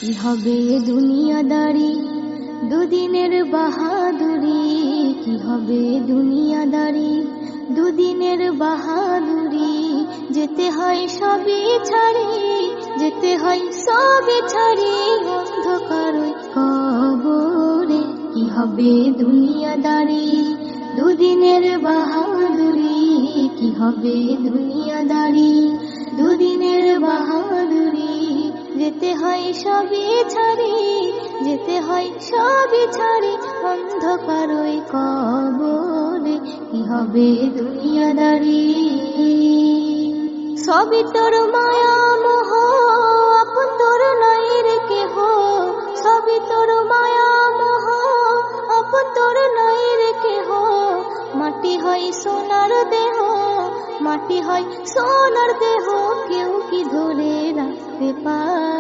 কি হবে দুনিয়াদারি, দুদিনের বাহাদুরি। কি হবে দুনিয়াদারি, দুদিনের বাহাদুরি। যেতে হয় সবই ছাড়ি, যেতে হয় সবই ছাড়ি, অন্ধকার ওই কবরে। কি হবে দুনিয়াদারি, দুদিনের বাহাদুরি। কি হবে দুনিয়াদারি, দুদিনের বাহাদুরি। যেতে হয় সবই ছাড়ি, যেতে হয় সবই ছাড়ি, অন্ধকার ওই কবরে। কি হবে দুনিয়াদারি। সবই তোর মায়া মোহ, আপন তোর নাই রে কেহ। সবই তোর মায়া মোহ, আপন তোর নাই রে কেহ। মাটি হয় সোনার দেহ, মাটি হয় সোনার দেহ, কেউ কি ধরে রাখতে পারে?